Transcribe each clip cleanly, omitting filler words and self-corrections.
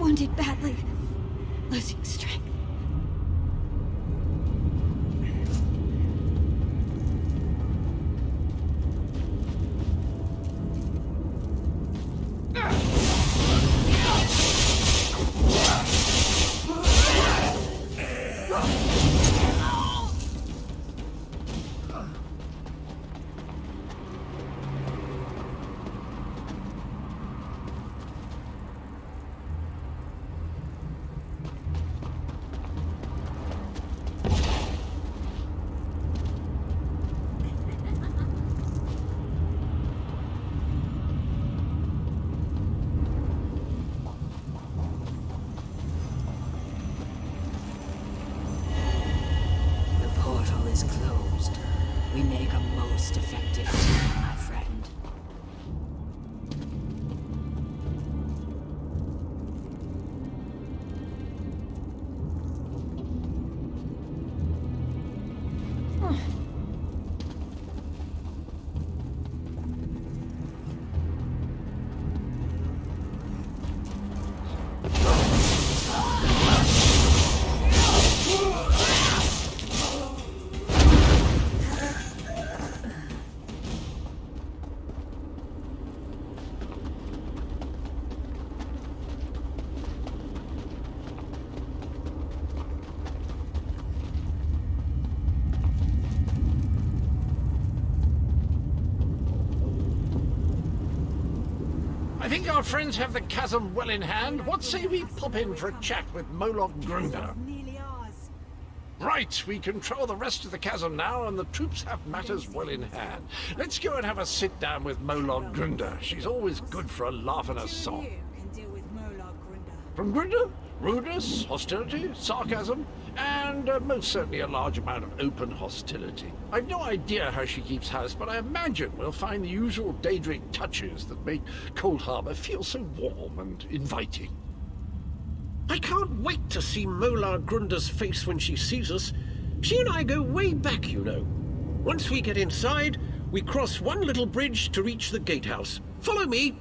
wounded badly, losing strength. Closed. We make a most effective team, my friend. I think our friends have the chasm well in hand. What say we pop in for a chat with Moloch Grunder? Right, we control the rest of the chasm now, and the troops have matters well in hand. Let's go and have a sit down with Moloch Grunder. She's always good for a laugh and a song. From Grunder? Rudeness, hostility, sarcasm, and most certainly a large amount of open hostility. I've no idea how she keeps house, but I imagine we'll find the usual Daedric touches that make Coldharbour feel so warm and inviting. I can't wait to see Molar Grunder's face when she sees us. She and I go way back, you know. Once we get inside, we cross one little bridge to reach the gatehouse. Follow me.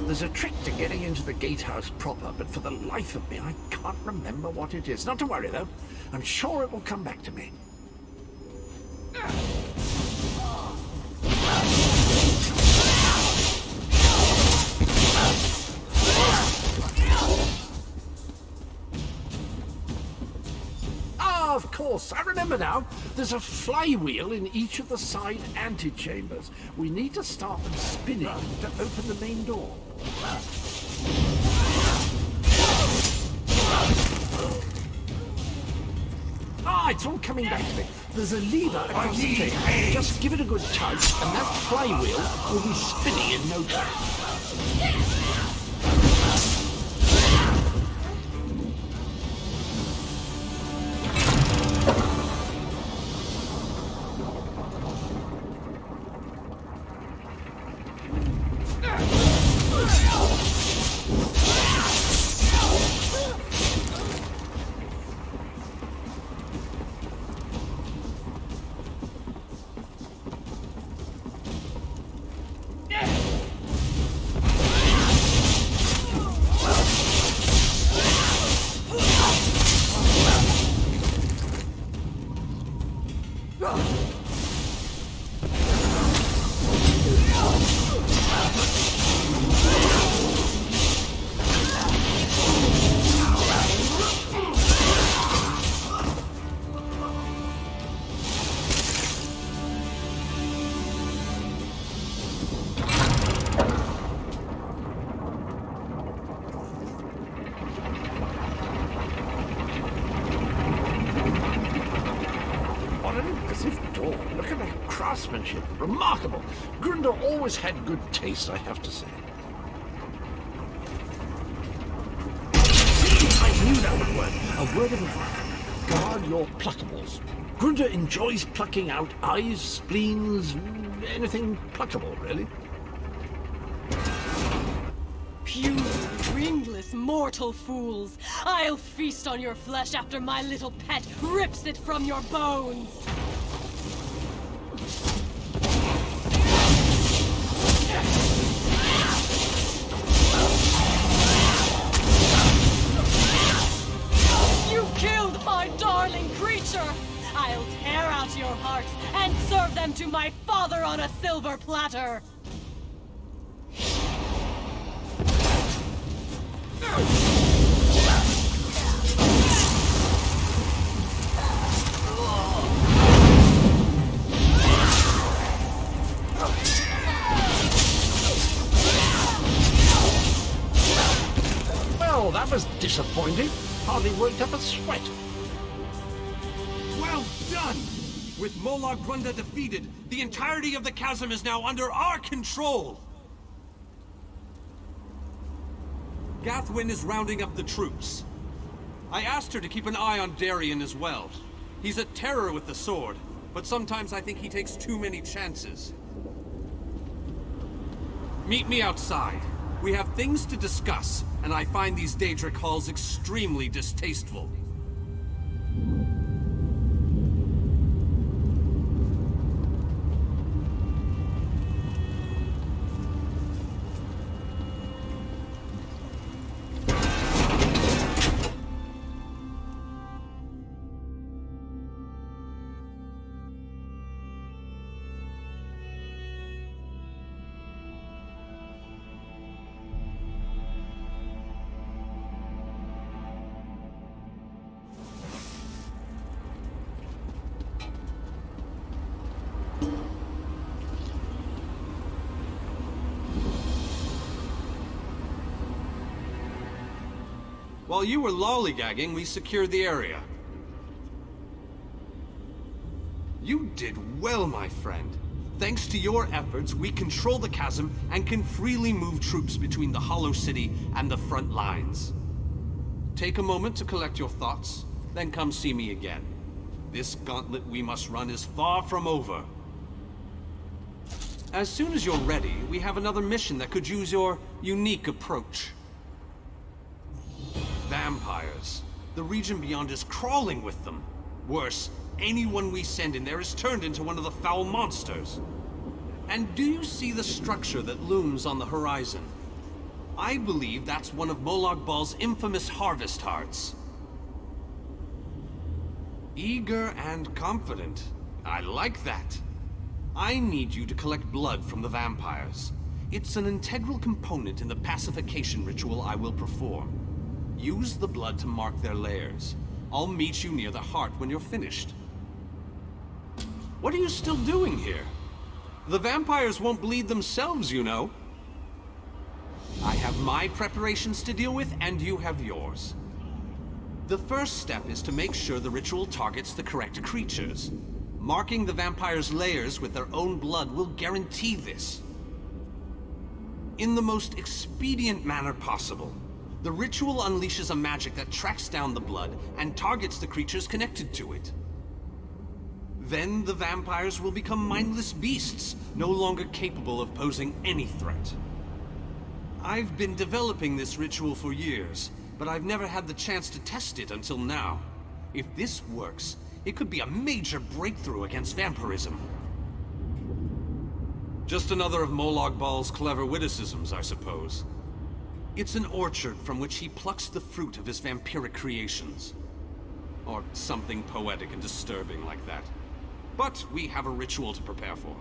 There's a trick to getting into the gatehouse proper, but for the life of me, I can't remember what it is. Not to worry, though. I'm sure it will come back to me. Of course, I remember now. There's a flywheel in each of the side antechambers. We need to start them spinning to open the main door. Ah, it's all coming back to me. There's a lever across the table. Just give it a good tug, and that flywheel will be spinning in no time. craftsmanship. Remarkable. Grunda always had good taste, I have to say. I knew that would work. A word of advice. Guard your pluckables. Grunda enjoys plucking out eyes, spleens, anything pluckable, really. You wingless mortal fools! I'll feast on your flesh after my little pet rips it from your bones! You killed my darling creature! I'll tear out your hearts and serve them to my father on a silver platter! Well, that was disappointing. Hardly worked up a sweat. Well done! With Molag Grunda defeated, the entirety of the chasm is now under our control! Gathwin is rounding up the troops. I asked her to keep an eye on Darien as well. He's a terror with the sword, but sometimes I think he takes too many chances. Meet me outside. We have things to discuss, and I find these Daedric halls extremely distasteful. While you were lollygagging, we secured the area. You did well, my friend. Thanks to your efforts, we control the chasm and can freely move troops between the Hollow City and the front lines. Take a moment to collect your thoughts, then come see me again. This gauntlet we must run is far from over. As soon as you're ready, we have another mission that could use your unique approach. Vampires. The region beyond is crawling with them. Worse, anyone we send in there is turned into one of the foul monsters. And do you see the structure that looms on the horizon? I believe that's one of Molag Bal's infamous harvest hearts. Eager and confident. I like that. I need you to collect blood from the vampires. It's an integral component in the pacification ritual I will perform. Use the blood to mark their lairs. I'll meet you near the heart when you're finished. What are you still doing here? The vampires won't bleed themselves, you know. I have my preparations to deal with, and you have yours. The first step is to make sure the ritual targets the correct creatures. Marking the vampires' lairs with their own blood will guarantee this. In the most expedient manner possible, the ritual unleashes a magic that tracks down the blood and targets the creatures connected to it. Then the vampires will become mindless beasts, no longer capable of posing any threat. I've been developing this ritual for years, but I've never had the chance to test it until now. If this works, it could be a major breakthrough against vampirism. Just another of Molag Bal's clever witticisms, I suppose. It's an orchard from which he plucks the fruit of his vampiric creations. Or something poetic and disturbing like that. But we have a ritual to prepare for.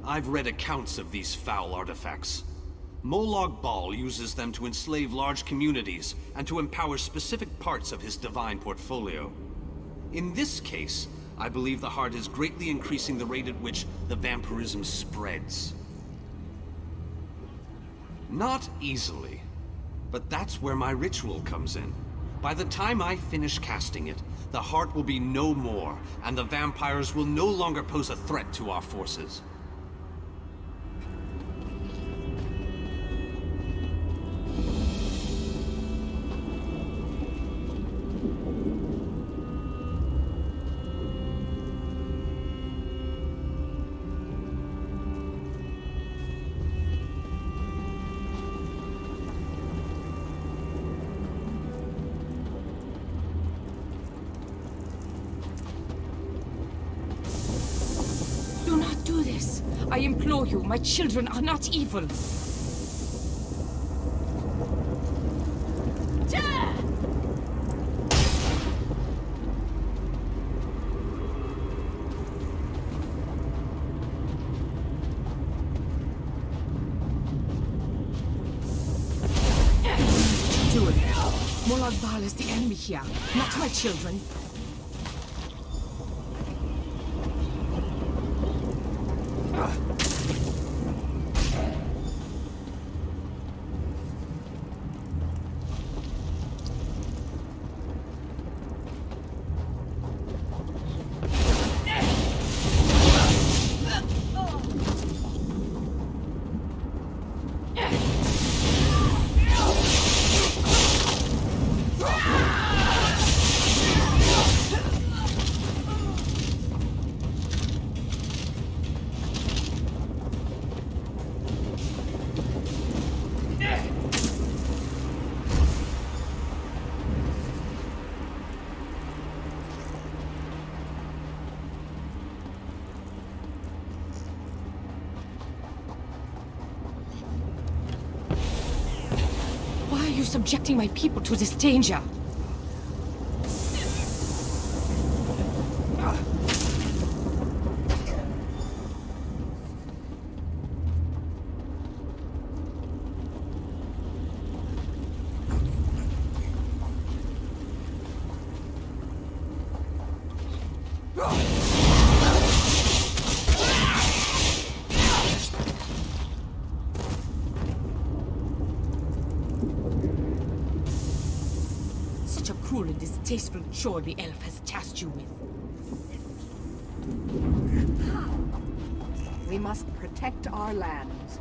I've read accounts of these foul artifacts. Molag Bal uses them to enslave large communities and to empower specific parts of his divine portfolio. In this case, I believe the heart is greatly increasing the rate at which the vampirism spreads. Not easily, but that's where my ritual comes in. By the time I finish casting it, the heart will be no more, and the vampires will no longer pose a threat to our forces. Do not do this. I implore you, my children are not evil. Do it. Molag is the enemy here, not my children. Why are you subjecting my people to this danger? Such a cruel and distasteful chore the elf has tasked you with. We must protect our lands.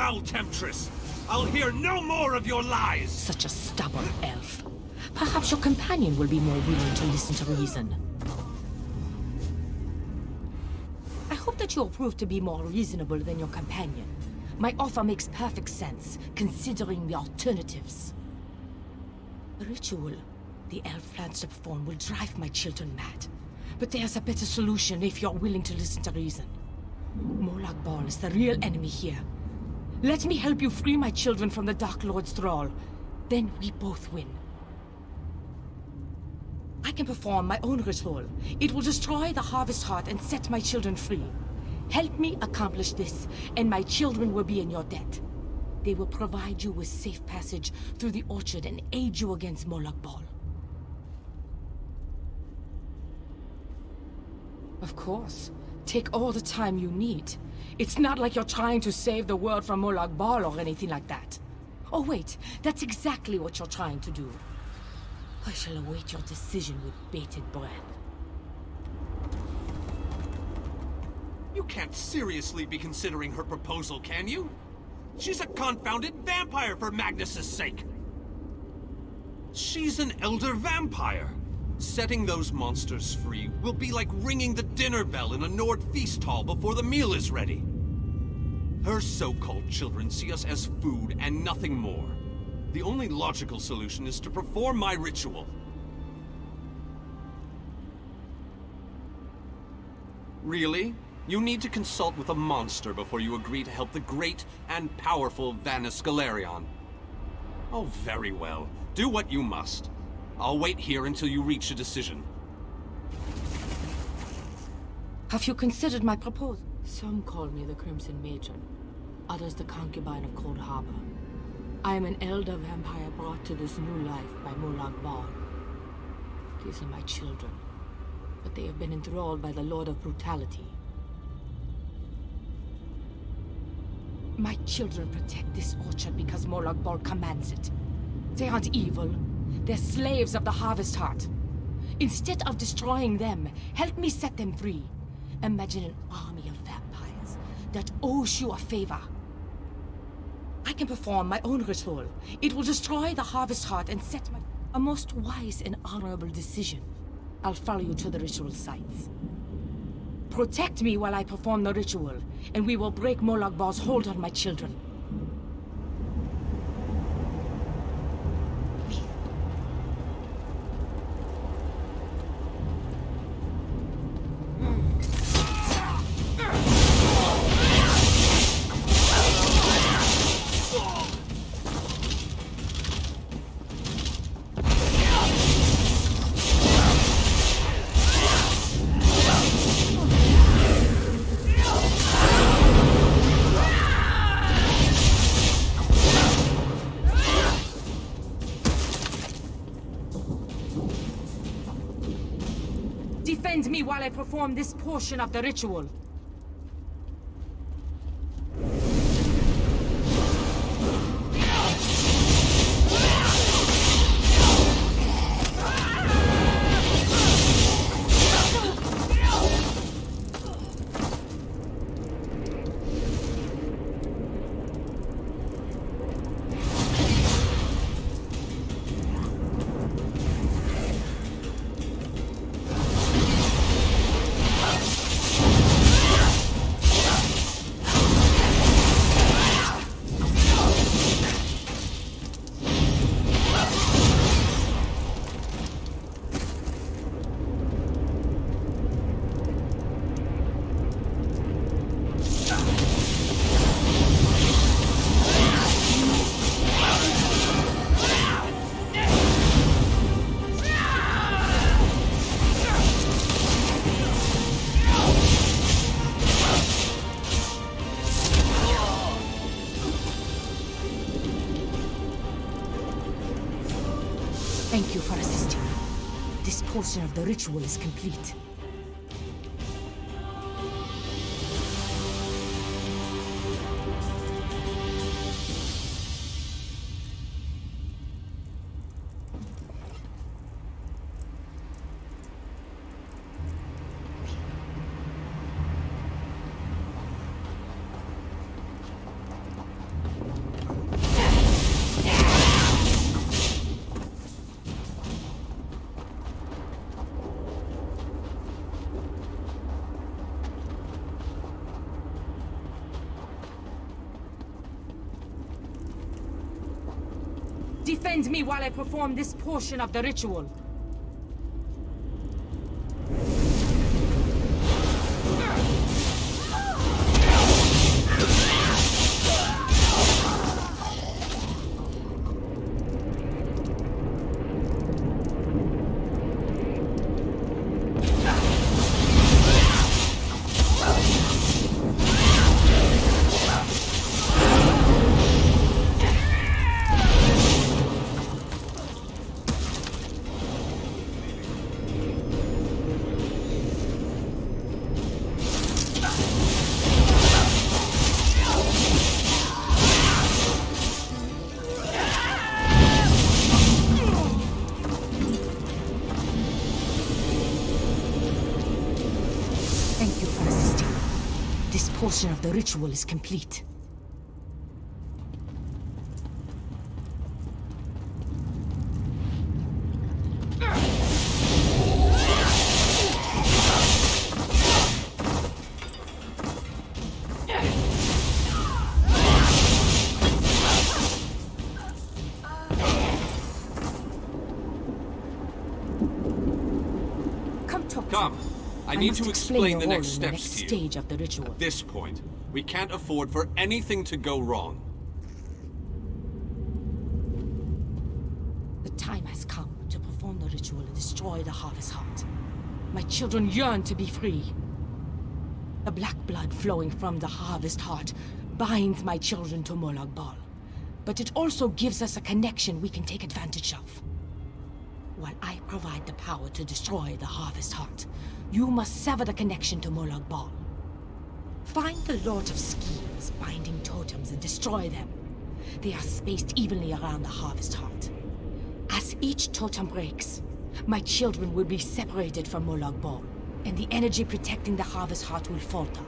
foul temptress! I'll hear no more of your lies! Such a stubborn elf. Perhaps your companion will be more willing to listen to reason. I hope that you'll prove to be more reasonable than your companion. My offer makes perfect sense, considering the alternatives. The ritual the elf plans to perform will drive my children mad. But there's a better solution if you're willing to listen to reason. Molag Bal is the real enemy here. Let me help you free my children from the Dark Lord's thrall. Then we both win. I can perform my own ritual. It will destroy the Harvest Heart and set my children free. Help me accomplish this, and my children will be in your debt. They will provide you with safe passage through the orchard and aid you against Molag Bal. Of course. Take all the time you need. It's not like you're trying to save the world from Molag Bal or anything like that. Oh wait, that's exactly what you're trying to do. I shall await your decision with bated breath. You can't seriously be considering her proposal, can you? She's a confounded vampire, for Magnus's sake! She's an elder vampire. Setting those monsters free will be like ringing the dinner bell in a Nord feast hall before the meal is ready. Her so-called children see us as food and nothing more. The only logical solution is to perform my ritual. Really? You need to consult with a monster before you agree to help the great and powerful Vanus Galerion. Oh, very well. Do what you must. I'll wait here until you reach a decision. Have you considered my proposal? Some call me the Crimson Matron, others the concubine of Coldharbour. I am an elder vampire brought to this new life by Molag Bal. These are my children, but they have been enthralled by the Lord of Brutality. My children protect this orchard because Molag Bal commands it. They aren't evil. They're slaves of the Harvest Heart. Instead of destroying them, help me set them free. Imagine an army of vampires that owes you a favor. I can perform my own ritual. It will destroy the Harvest Heart and set my... A most wise and honorable decision. I'll follow you to the ritual sites. Protect me while I perform the ritual, and we will break Molag Bal's hold on my children. Defend me while I perform this portion of the ritual. Thank you for assisting me. This portion of the ritual is complete. Defend me while I perform this portion of the ritual. Portion of the ritual is complete. Come. I need to explain the next the steps to you. Stage of the ritual. At this point, we can't afford for anything to go wrong. The time has come to perform the ritual and destroy the Harvest Heart. My children yearn to be free. The black blood flowing from the Harvest Heart binds my children to Molag Bal, but it also gives us a connection we can take advantage of. While I provide the power to destroy the Harvest Heart, you must sever the connection to Molag Bal. Find the Lord of Schemes binding totems and destroy them. They are spaced evenly around the Harvest Heart. As each totem breaks, my children will be separated from Molag Bal, and the energy protecting the Harvest Heart will falter.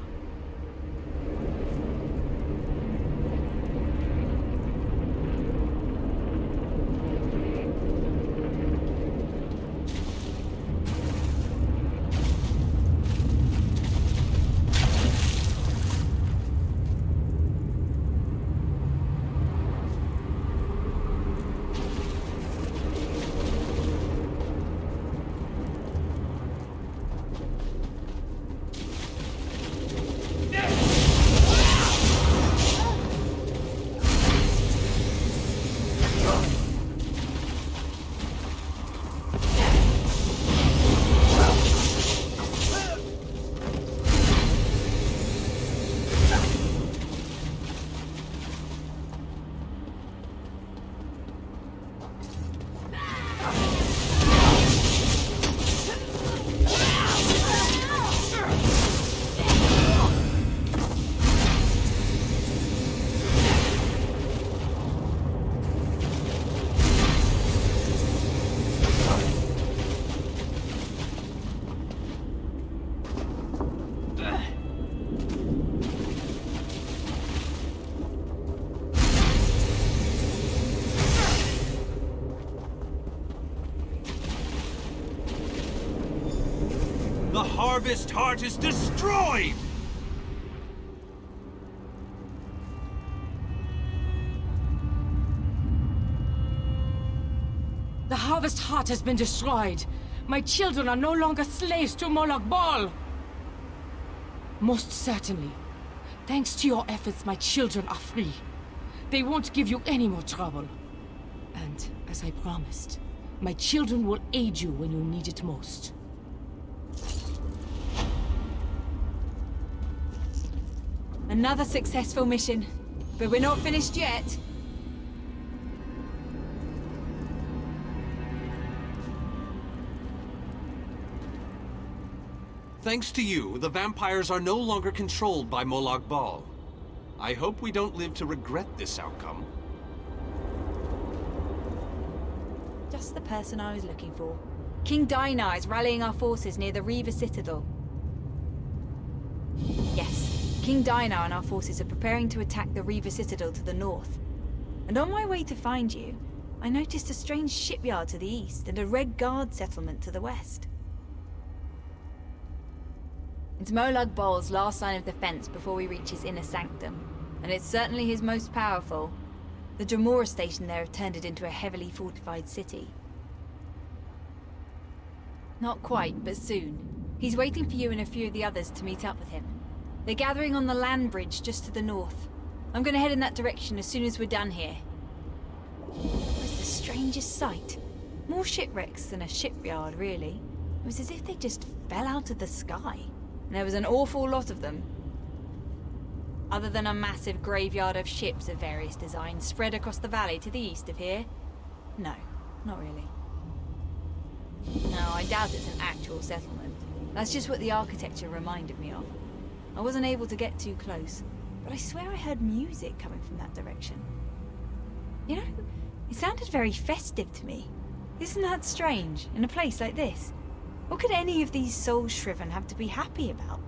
The Harvest Heart is destroyed! The Harvest Heart has been destroyed. My children are no longer slaves to Molag Bal. Most certainly. Thanks to your efforts, my children are free. They won't give you any more trouble. And, as I promised, my children will aid you when you need it most. Another successful mission, but we're not finished yet. Thanks to you, the vampires are no longer controlled by Molag Bal. I hope we don't live to regret this outcome. Just the person I was looking for. King Dainar is rallying our forces near the Reaver Citadel. Yes, King Dainar and our forces are preparing to attack the Reaver Citadel to the north. And on my way to find you, I noticed a strange shipyard to the east and a Red Guard settlement to the west. It's Molag Bal's last line of defense before we reach his inner sanctum, and it's certainly his most powerful. The Dremora station there have turned it into a heavily fortified city. Not quite, but soon. He's waiting for you and a few of the others to meet up with him. They're gathering on the land bridge just to the north. I'm gonna head in that direction as soon as we're done here. It was the strangest sight. More shipwrecks than a shipyard, really. It was as if they just fell out of the sky. And there was an awful lot of them. Other than a massive graveyard of ships of various designs spread across the valley to the east of here? No, not really. No, I doubt it's an actual settlement. That's just what the architecture reminded me of. I wasn't able to get too close, but I swear I heard music coming from that direction. You know, it sounded very festive to me. Isn't that strange, in a place like this? What could any of these soul-shriven have to be happy about?